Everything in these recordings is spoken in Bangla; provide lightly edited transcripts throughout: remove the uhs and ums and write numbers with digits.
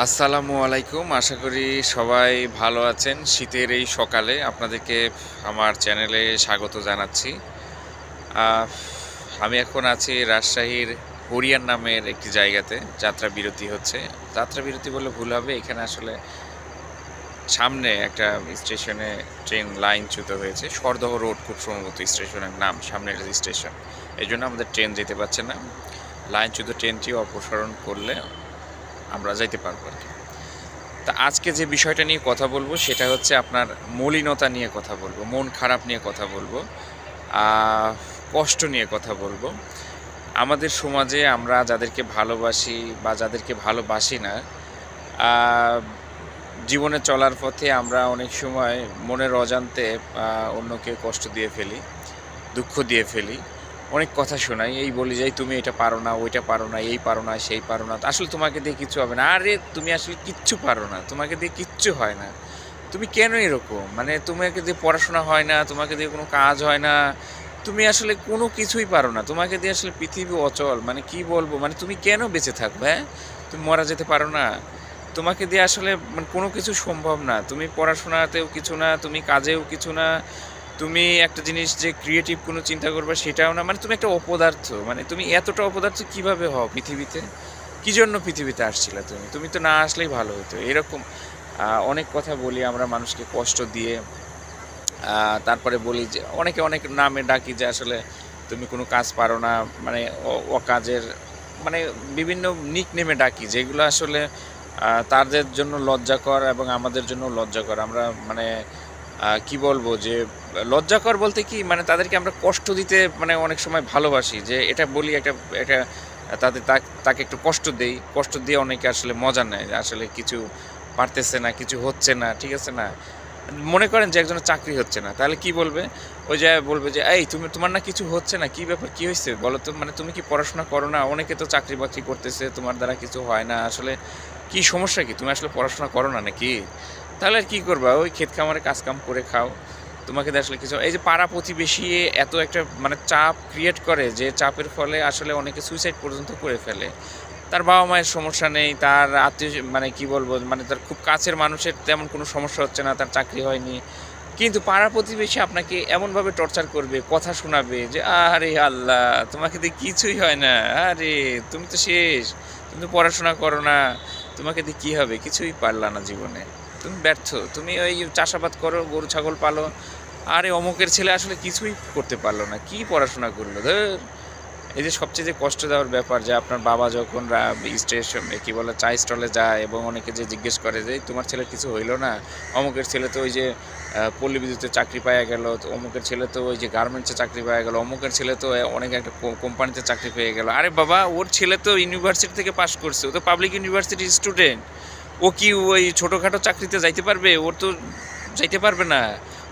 আসসালামু আলাইকুম। আশা করি সবাই ভালো আছেন। শীতের এই সকালে আপনাদেরকে আমার চ্যানেলে স্বাগত জানাচ্ছি। আহ আমি এখন আছি রাজশাহীর হরিয়ান নামের একটি জায়গাতে। যাত্রা বিরতি হচ্ছে। যাত্রা বিরতি বললে ভুল হবে। এখানে আসলে সামনে একটা স্টেশনে ট্রেন লাইনচ্যুত হয়েছে। সরদহ রোড খুব সম্ভবত স্টেশনের নাম, সামনের যে স্টেশন। এজন্য আমাদের ট্রেন যেতে পারছে না। লাইনচ্যুত ট্রেনটি অপসারণ করলে আমরা যাইতে পারবো আরকি। তা আজকে যে বিষয়টা নিয়ে কথা বলবো সেটা হচ্ছে আপনার মলিনতা নিয়ে কথা বলবো, মন খারাপ নিয়ে কথা বলবো, কষ্ট নিয়ে কথা বলবো। আমাদের সমাজে আমরা যাদেরকে ভালোবাসি বা যাদেরকে ভালোবাসি না, আ জীবনে চলার পথে আমরা অনেক সময় মনের অজান্তে অন্যকে কষ্ট দিয়ে ফেলি, দুঃখ দিয়ে ফেলি। অনেক কথা শোনাই। এই বলি যে, "তুমি এটা পারো না, ওইটা পারো না, এই পারো না, সেই পারো না। আসলে তোমাকে দিয়ে কিচ্ছু হবে না।" আরে তুমি আসলে কিচ্ছু পারো না। তোমাকে দিয়ে কিচ্ছু হয় না। তুমি কেন এরকম? মানে তোমাকে দিয়ে পড়াশোনা হয় না, তোমাকে দিয়ে কোনো কাজ হয় না। তুমি আসলে কোনো কিছুই পারো না। তোমাকে দিয়ে আসলে পৃথিবী অচল। মানে কি বলবো? মানে তুমি কেন বেঁচে থাকবে, হ্যাঁ? তুমি মরা যেতে পারো না? তোমাকে দিয়ে আসলে মানে কোনো কিছু সম্ভব না। তুমি পড়াশোনাতেও কিছু না, তুমি কাজেও কিছু না। তুমি একটা জিনিস যে ক্রিয়েটিভ কোনো চিন্তা করবে সেটাও না। মানে তুমি একটা অপদার্থ। মানে তুমি এতটা অপদার্থ কিভাবে হও পৃথিবীতে? কি জন্য পৃথিবীতে আসছিলা তুমি? তুমি তো না আসলেই ভালো হতো। এরকম অনেক কথা বলি আমরা মানুষকে কষ্ট দিয়ে। আ তারপরে বলি যে অনেকে অনেক নামে ডাকি যে আসলে তুমি কোনো কাজ পারো না। মানে অকাজের মানে বিভিন্ন নিকনেমে ডাকি যেগুলো আসলে তাদের জন্য লজ্জাকর এবং আমাদের জন্যও লজ্জাকর। আমরা মানে কি বলবো যে লজ্জাকর বলতে কি মানে তাদেরকে আমরা কষ্ট দিতে মানে অনেক সময় ভালোবাসি যে এটা বলি এটা তাদের তাকে একটু কষ্ট দেই। কষ্ট দিয়ে অনেকে আসলে মজা নেয় যে আসলে কিছু পারতেছে না, কিছু হচ্ছে না, ঠিক আছে না? মনে করেন যে একজনের চাকরি হচ্ছে না। তাহলে কি বলবে? ওই যে বলবে যে, "এই তোমার না কিছু হচ্ছে না। কি ব্যাপার? কি হইছে? বলো তো? মানে তুমি কি পড়াশোনা করো না? অনেকে তো চাকরি-বাকরি করতেছে। তোমার দ্বারা কিছু হয় না। আসলে কি সমস্যা কি? তুমি আসলে পড়াশোনা করো না নাকি?" তাহলে আর কি করবা? ওই ক্ষেত খামারে কাজ-কাম করে খাও। তোমাকে দিয়ে আসলে কিছু এই যে পাড়া-প্রতিবেশী এত একটা মানে চাপ ক্রিয়েট করে যে চাপের ফলে আসলে অনেকে সুইসাইড পর্যন্ত করে ফেলে। তার বাবা-মায়ের সমস্যা নেই, তার মানে কি বলবো? মানে তার খুব কাছের মানুষের তেমন কোনো সমস্যা হচ্ছে না, তার চাকরি হয়নি। কিন্তু পাড়া-প্রতিবেশী আপনাকে এমনভাবে টর্চার করবে, কথা শোনাবে যে, "আহারে আল্লাহ! তোমাকে দিয়ে কিছুই হয় না। আরে তুমি তো শেষ। তুমি তো পড়াশোনা করো না। তোমাকে দিয়ে কি হবে? কিছুই পারলা না জীবনে। তুমি ব্যর্থ। তুমি ওই চাষাবাদ করো, গরু-ছাগল পালো। আরে অমুকের ছেলে আসলে কিছুই করতে পারল না। কি পড়াশোনা করলো? ধুর!" এই যে সবচেয়ে যে কষ্ট দেওয়ার ব্যাপার যে আপনার বাবা যখন কি বলে চা স্টলে যায় এবং অনেকে যে জিজ্ঞেস করে যে, "তোমার ছেলের কিছু হইল না? অমুকের ছেলে তো ওই যে পল্লী বিদ্যুতে চাকরি পাইয়া গেল। তো অমুকের ছেলে তো ওই যে গার্মেন্টসে চাকরি পাইয়া গেল। অমুকের ছেলে তো অনেক একটা কোম্পানিতে চাকরি পেয়ে গেল।" আরে বাবা ওর ছেলে তো ইউনিভার্সিটি থেকে পাস করছে। ও তো পাবলিক ইউনিভার্সিটির স্টুডেন্ট। ও কি ওই ছোটখাটো চাকরিতে যাইতে পারবে? ওর তো যাইতে পারবে না।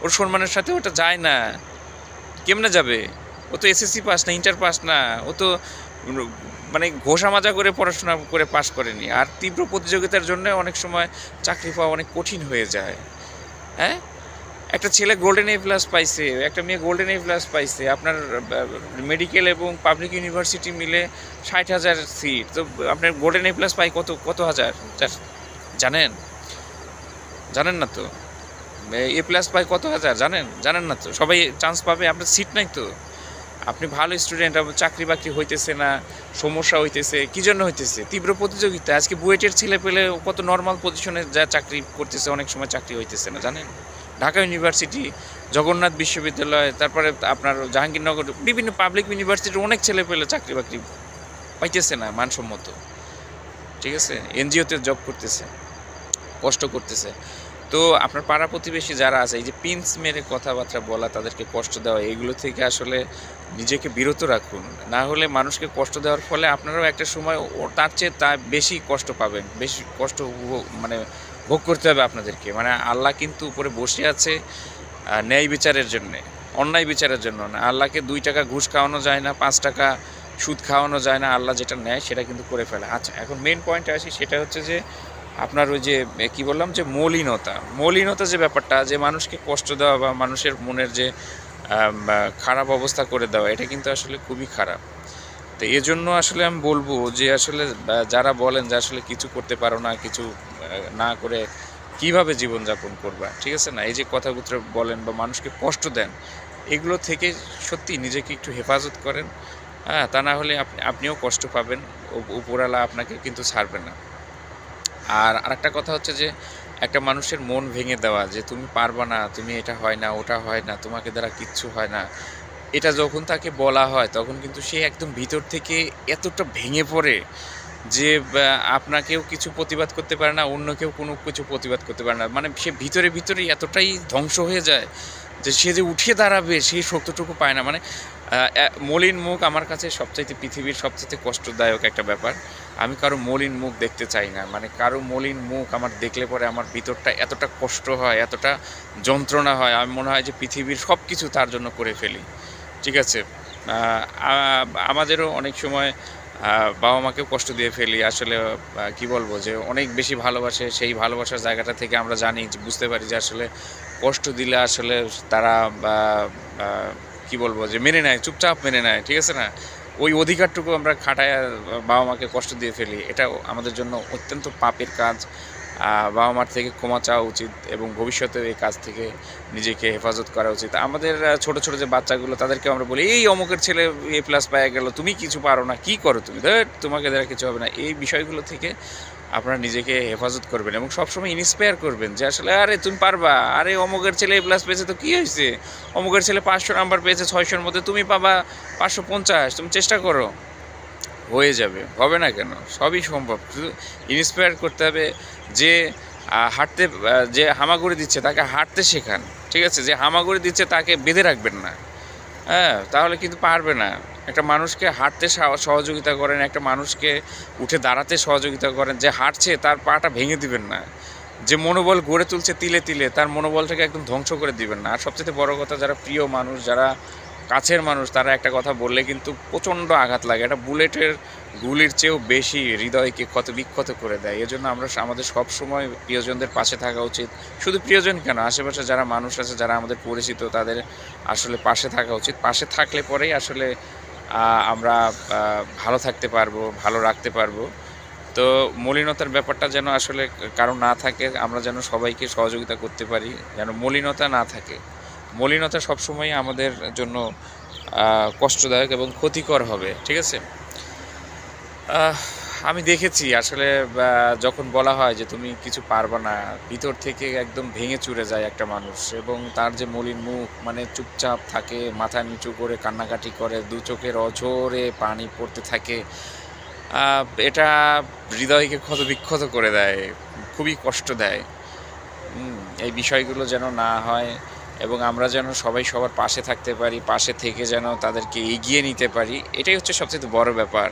ওর সম্মানের সাথে ওটা যায় না। কেমনে যাবে? ও তো এসএসসি পাস না, ইন্টার পাস না। ও তো র মানে ঘষা-মাজা করে পড়াশোনা করে পাস করেনি। আর তীব্র প্রতিযোগিতার জন্য অনেক সময় চাকরি পাওয়া অনেক কঠিন হয়ে যায়। হ্যাঁ? একটা ছেলে গোল্ডেন এ প্লাস পাইছে, একটা মেয়ে গোল্ডেন এ প্লাস পাইছে। আপনার মেডিকেল এবং পাবলিক ইউনিভার্সিটি মিলে ৬০,০০০ সিট। তো আপনার গোল্ডেন এ প্লাস পায় কত হাজার? জানেন? জানেন না তো? এ প্লাস পায় কত হাজার জানেন? জানেন না তো। সবাই চান্স পাবে, আপনার সিট নাই তো। আপনি ভালো স্টুডেন্ট, আপনার চাকরি-বাকরি হইতেছে না, সমস্যা হইতেছে। কি জন্য হইতেছে? তীব্র প্রতিযোগিতা। আজকে বুয়েটের ছেলেপেলে কত নরমাল পজিশনে যা চাকরি করতেছে, অনেক সময় চাকরি হইতেছে না, জানেন? ঢাকা ইউনিভার্সিটি, জগন্নাথ বিশ্ববিদ্যালয়, তারপরে আপনার জাহাঙ্গীরনগর, বিভিন্ন পাবলিক ইউনিভার্সিটির অনেক ছেলেপেলে চাকরি-বাকরি পাইতেছে না মানসম্মত। ঠিক আছে? এনজিওতে জব করতেছে, কষ্ট করতেছে। তো আপনার পাড়া প্রতিবেশী যারা আছে এই যে পিঞ্চ মেরে কথাবার্তা বলা, তাদেরকে কষ্ট দেওয়া, এগুলো থেকে আসলে নিজেকে বিরত রাখুন। না হলে মানুষকে কষ্ট দেওয়ার ফলে আপনারাও একটা সময় তার চেয়ে বেশি কষ্ট পাবেন। বেশি কষ্ট মানে ভোগ করতে হবে আপনাদেরকে। মানে আল্লাহ কিন্তু উপরে বসে আছে ন্যায় বিচারের জন্যে, অন্যায় বিচারের জন্য না। আল্লাহকে ৳২ ঘুষ খাওয়ানো যায় না, ৳৫ সুদ খাওয়ানো যায় না। আল্লাহ যেটা নেয় সেটা কিন্তু করে ফেলে। আচ্ছা, এখন মেইন পয়েন্টে আসি, সেটা হচ্ছে যে আপনার ওই যে কি বললাম যে মলিনতা যে ব্যাপারটা, যে মানুষকে কষ্ট দেওয়া বা মানুষের মনের যে খারাপ অবস্থা করে দেওয়া, এটা কিন্তু আসলে খুবই খারাপ। তো এজন্য আসলে আমি বলবো যে আসলে যারা বলেন যে আসলে কিছু করতে পারো না, কিছু না করে কিভাবে জীবনযাপন করবা, ঠিক আছে না, এই যে কথাগুলো বলেন বা মানুষকে কষ্ট দেন, এগুলো থেকে সত্যি নিজেকে একটু হেফাজত করেন। হ্যাঁ, তা না হলে আপনিও কষ্ট পাবেন, উপরওয়ালা আপনাকে কিন্তু ছাড়বে না। আর আরেকটা কথা হচ্ছে যে একটা মানুষের মন ভেঙে দেওয়া যে তুমি পারবা না, তুমি এটা হয় না, ওটা হয় না, তোমাকে দ্বারা কিচ্ছু হয় না, এটা যখন তাকে বলা হয় তখন কিন্তু সে একদম ভিতর থেকে এতটা ভেঙে পড়ে যে আপনাকেও কিছু প্রতিবাদ করতে পারে না, অন্য কেউ কোনো কিছু প্রতিবাদ করতে পারে না। মানে সে ভিতরে ভিতরেই এতটাই ধ্বংস হয়ে যায় যে সে যে উঠে দাঁড়াবে সেই শক্তিটুকু পায় না। মানে মলিন মুখ আমার কাছে সবচাইতে পৃথিবীর সবচাইতে কষ্টদায়ক একটা ব্যাপার। আমি কারো মলিন মুখ দেখতে চাই না। মানে কারো মলিন মুখ আমার দেখলে পরে আমার ভিতরটা এতটা কষ্ট হয়, এতটা যন্ত্রণা হয়, আমি মনে হয় যে পৃথিবীর সব কিছু তার জন্য করে ফেলি। ঠিক আছে? আমাদেরও অনেক সময় বাবা মাকেও কষ্ট দিয়ে ফেলি। আসলে কি বলবো যে অনেক বেশি ভালোবাসে, সেই ভালোবাসার জায়গাটা থেকে আমরা জানি যে বুঝতে পারি যে আসলে কষ্ট দিলে আসলে তারা আ কি বলবো যে মেনে নেয়, চুপচাপ মেনে নেয়। ঠিক আছে না? ওই অধিকারটুকু আমরা খাটায়া বাবা মাকে কষ্ট দিয়ে ফেলি। এটাও আমাদের জন্য অত্যন্ত পাপের কাজ। বাবা মার থেকে ক্ষমা চাওয়া উচিত এবং ভবিষ্যতেও এই কাজ থেকে নিজেকে হেফাজত করা উচিত। আমাদের ছোট, ছোট যে বাচ্চাগুলো তাদেরকেও আমরা বলি, "এই অমুকের ছেলে A+ পেয়ে গেল, তুমি কিছু পারো না, কি করো তুমি? ধেৎ তোমাকে দ্বারা কিছু হবে না।" এই বিষয়গুলো থেকে আপনারা নিজেকে হেফাজত করবেন এবং সবসময় ইন্সপায়ার করবেন যে আসলে, "আরে তুমি পারবা, আরে অমুকের ছেলে A+ পেয়েছে তো কী হইছে? অমুকের ছেলে ৫০০ নাম্বার পেয়েছে ৬০০ র মধ্যে, তুমি পাবা ৫৫০, তুমি চেষ্টা করো।" হয়ে যাবে, হবে না কেন? সবই সম্ভব। শুধু ইন্সপায়ার করতে হবে যে হাঁটতে যে হামাগুড়ি দিচ্ছে তাকে হাঁটতে শেখান। ঠিক আছে? যে হামাগুড়ি দিচ্ছে তাকে বেঁধে রাখবেন না। হ্যাঁ? তাহলে কিন্তু পারবে না। একটা মানুষকে হাঁটতে সহযোগিতা করেন, একটা মানুষকে উঠে দাঁড়াতে সহযোগিতা করেন। যে হাঁটছে তার পাটা ভেঙে দিবেন না। যে মনোবল গড়ে তুলছে তিলে, তিলে তার মনোবলটাকে একদম ধ্বংস করে দিবেন না। আর সবচাইতে বড় কথা, যারা প্রিয় মানুষ, যারা কাছের মানুষ, তারা একটা কথা বললে কিন্তু প্রচণ্ড আঘাত লাগে। এটা বুলেটের গুলির চেয়েও বেশি হৃদয়কে ক্ষত-বিক্ষত করে দেয়। এজন্য আমরা আমাদের সবসময় প্রিয়জনদের পাশে থাকা উচিত। শুধু প্রিয়জন কেন, আশেপাশে যারা মানুষ আছে, যারা আমাদের পরিচিত, তাদের আসলে পাশে থাকা উচিত। পাশে থাকলে পরেই আসলে আমরা ভালো থাকতে পারবো, ভালো রাখতে পারবো। তো মলিনতার ব্যাপারটা যেন আসলে কারো না থাকে, আমরা যেন সবাইকে সহযোগিতা করতে পারি, যেন মলিনতা না থাকে। মলিনতা সবসময়ই আমাদের জন্য কষ্টদায়ক এবং ক্ষতিকর হবে। ঠিক আছে? আহ আমি দেখেছি আসলে যখন বলা হয় যে তুমি কিছু পারবা না, ভিতর থেকে একদম ভেঙে চুরে যায় একটা মানুষ এবং তার যে মলিন মুখ, মানে চুপচাপ থাকে, মাথা নিচু করে কান্নাকাটি করে, দু চোখের অঝরে পানি পড়তে থাকে। এটা হৃদয়কে ক্ষতবিক্ষত করে দেয়, খুবই কষ্ট দেয়। এই বিষয়গুলো যেন না হয় এবং আমরা যেন সবাই সবার পাশে থাকতে পারি, পাশে থেকে যেন তাদেরকে এগিয়ে নিতে পারি, এটাই হচ্ছে সবচেয়ে বড় ব্যাপার।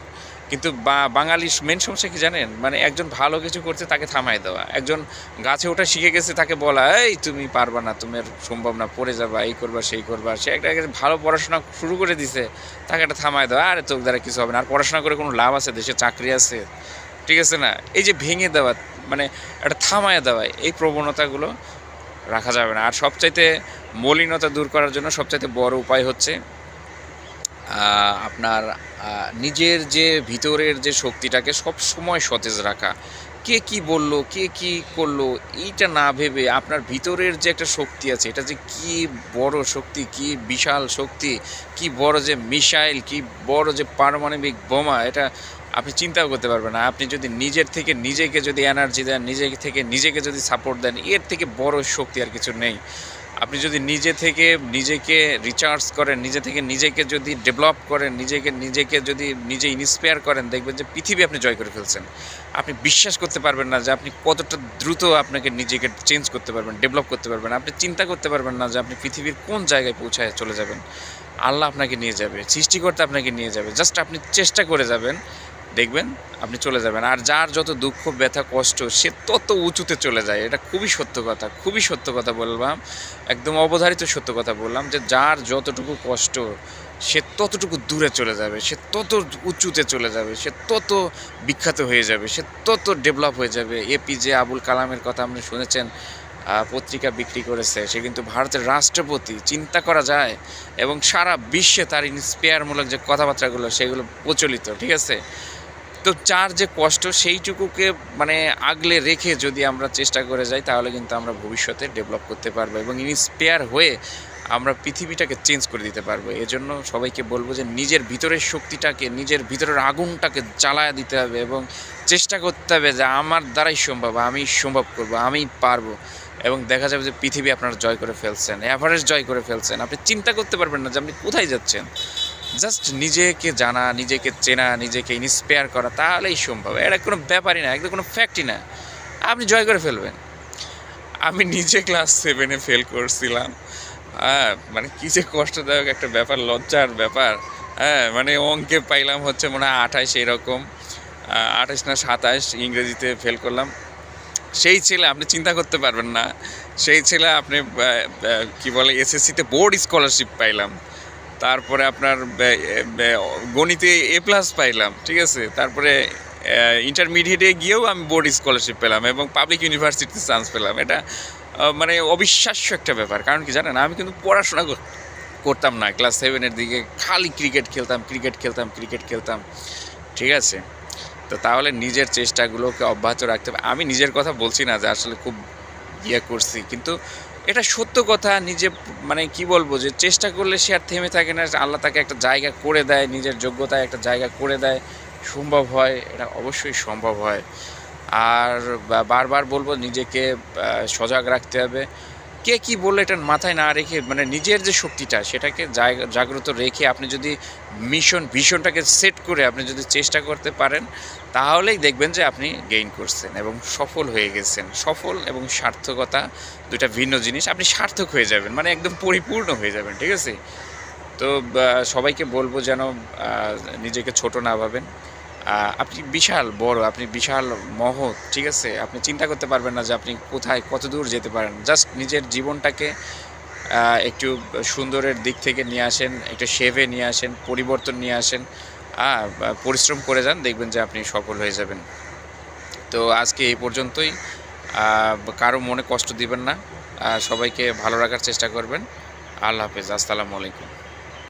কিন্তু বাঙালির মেন সমস্যা কি জানেন? মানে একজন ভালো কিছু করছে তাকে থামায় দেওয়া। একজন গাছে ওঠা শিখে গেছে তাকে বলা, "এই তুমি পারবা না, তোমার সম্ভব না, পড়ে যাবা, এই করবা, সেই করবা।" সে একটা ভালো পড়াশোনা শুরু করে দিছে, তাকে একটা থামায় দেওয়া, "আরে তোর দ্বারা কিছু হবে না। আর পড়াশোনা করে কোনো লাভ আছে? দেশে চাকরি আছে?" ঠিক আছে না? এই যে ভেঙে দেওয়া, মানে একটা থামায় দেওয়া, এই প্রবণতাগুলো রাখা যাবে না। আর সবচাইতে মলিনতা দূর করার জন্য সবচাইতে বড় উপায় হচ্ছে আপনার নিজের যে ভিতরের যে শক্তিটাকে সবসময় সতেজ রাখা। কে কি বলল, কে কি করলো, এইটা না ভেবে আপনার ভিতরের যে একটা শক্তি আছে, এটা যে কি বড় শক্তি, কি বিশাল শক্তি, কি বড় যে মিসাইল, কি বড় যে পারমাণবিক বোমা, এটা আপনি চিন্তাও করতে পারবেন না। আপনি যদি নিজের থেকে নিজেকে যদি এনার্জি দেন, নিজে থেকে নিজেকে যদি সাপোর্ট দেন, এর থেকে বড় শক্তি আর কিছু নেই। আপনি যদি নিজে থেকে নিজেকে রিচার্জ করেন, নিজে থেকে নিজেকে যদি ডেভেলপ করেন, নিজেকে যদি নিজে ইন্সপায়ার করেন, দেখবেন যে পৃথিবী আপনি জয় করে ফেলছেন। আপনি বিশ্বাস করতে পারবেন না যে আপনি কতটা দ্রুত আপনাকে নিজেকে চেঞ্জ করতে পারবেন, ডেভেলপ করতে পারবেন। আপনি চিন্তা করতে পারবেন না যে আপনি পৃথিবীর কোন জায়গায় পৌঁছায় চলে যাবেন। আল্লাহ আপনাকে নিয়ে যাবে, সৃষ্টিকর্তা আপনাকে নিয়ে যাবে। জাস্ট আপনি চেষ্টা করে যাবেন, দেখবেন আপনি চলে যাবেন। আর যার যত দুঃখ, ব্যথা, কষ্ট, সে তত উঁচুতে চলে যায়। এটা খুবই সত্য কথা, খুবই সত্য কথা বললাম, একদম অবধারিত সত্য কথা বললাম যে যার যতটুকু কষ্ট, সে ততটুকু দূরে চলে যাবে, সে তত উঁচুতে চলে যাবে, সে তত বিখ্যাত হয়ে যাবে, সে তত ডেভেলপ হয়ে যাবে। APJ আবুল কালামের কথা আপনি শুনেছেন, পত্রিকা বিক্রি করেছে, সে কিন্তু ভারতের রাষ্ট্রপতি, চিন্তা করা যায়। এবং সারা বিশ্বে তার ইন্সপায়ারমূলক যে কথাবার্তাগুলো সেগুলো প্রচলিত, ঠিক আছে। তো যার যে কষ্ট সেইটুকুকে মানে আগলে রেখে যদি আমরা চেষ্টা করে যাই তাহলে কিন্তু আমরা ভবিষ্যতে ডেভেলপ করতে পারবো এবং ইন্সপায়ার হয়ে আমরা পৃথিবীটাকে চেঞ্জ করে দিতে পারবো। এজন্য সবাইকে বলবো যে নিজের ভিতরের শক্তিটাকে, নিজের ভিতরের আগুনটাকে জ্বালায় দিতে হবে এবং চেষ্টা করতে হবে যে আমার দ্বারাই সম্ভব, আমি সম্ভব করব, আমি পারবো। এবং দেখা যাবে যে পৃথিবী আপনারা জয় করে ফেলছেন, এভারেস্ট জয় করে ফেলছেন। আপনি চিন্তা করতে পারবেন না যে আপনি কোথায় যাচ্ছেন। জাস্ট নিজেকে জানা, নিজেকে চেনা, নিজেকে ইন্সপায়ার করা, তাহলেই সম্ভব। এটা কোনো ব্যাপারই না, একদম কোনো ফ্যাক্টই না, আপনি জয় করে ফেলবেন। আমি নিজে ক্লাস 7-এ ফেল করছিলাম। মানে কী যে কষ্টদায়ক একটা ব্যাপার, লজ্জার ব্যাপার। মানে অঙ্কে পাইলাম হচ্ছে মনে হয় 28, এরকম 28 না 27 ইংরেজিতে ফেল করলাম। সেই ছেলে আপনি চিন্তা করতে পারবেন না, সেই ছেলে আপনি কি বলে এসএসসিতে বোর্ড স্কলারশিপ পাইলাম। তারপরে আপনার গণিতে A+ পাইলাম, ঠিক আছে। তারপরে ইন্টারমিডিয়েটে গিয়েও আমি বোর্ড স্কলারশিপ পেলাম এবং পাবলিক ইউনিভার্সিটিতে চান্স পেলাম। এটা মানে অবিশ্বাস্য একটা ব্যাপার। কারণ কি জানেন, আমি কিন্তু পড়াশোনা করতাম না। ক্লাস 7-এর দিকে খালি ক্রিকেট খেলতাম, ঠিক আছে। তো তাহলে নিজের চেষ্টাগুলোকে অব্যাহত রাখতে হবে। আমি নিজের কথা বলছি না যে আসলে খুব করছি, কিন্তু এটা সত্য কথা। নিজে মানে কি বলবো, যে চেষ্টা করলে সে আর থেমে থাকে না, আল্লাহ তাকে একটা জায়গা করে দেয়, নিজের যোগ্যতায় একটা জায়গা করে দেয়, সম্ভব হয়, এটা অবশ্যই সম্ভব হয়। আর বারবার বলবো নিজেকে সজাগ রাখতে হবে। কে কী বললো এটা মাথায় না রেখে, মানে নিজের যে শক্তিটা সেটাকে জাগ্রত রেখে আপনি যদি ভীষণটাকে সেট করে আপনি যদি চেষ্টা করতে পারেন, তাহলেই দেখবেন যে আপনি গেইন করছেন এবং সফল হয়ে গেছেন। সফল এবং সার্থকতা দুইটা ভিন্ন জিনিস। আপনি সার্থক হয়ে যাবেন, মানে একদম পরিপূর্ণ হয়ে যাবেন, ঠিক আছে। তো সবাইকে বলবো যেন নিজেকে ছোট না ভাবেন। আপনি বিশাল বড়, আপনি বিশাল মহৎ, ঠিক আছে। আপনি চিন্তা করতে পারবেন না যে আপনি কোথায় কত দূর যেতে পারেন। জাস্ট নিজের জীবনটাকে একটু সুন্দরের দিক থেকে নিয়ে আসেন, একটু শেভে নিয়ে আসেন, পরিবর্তন নিয়ে আসেন, পরিশ্রম করে যান, দেখবেন যে আপনি সফল হয়ে যাবেন। তো আজকে এই পর্যন্তই। কারো মনে কষ্ট দিবেন না, সবাইকে ভালো রাখার চেষ্টা করবেন। আল্লাহ হাফেজ, আসসালামু আলাইকুম।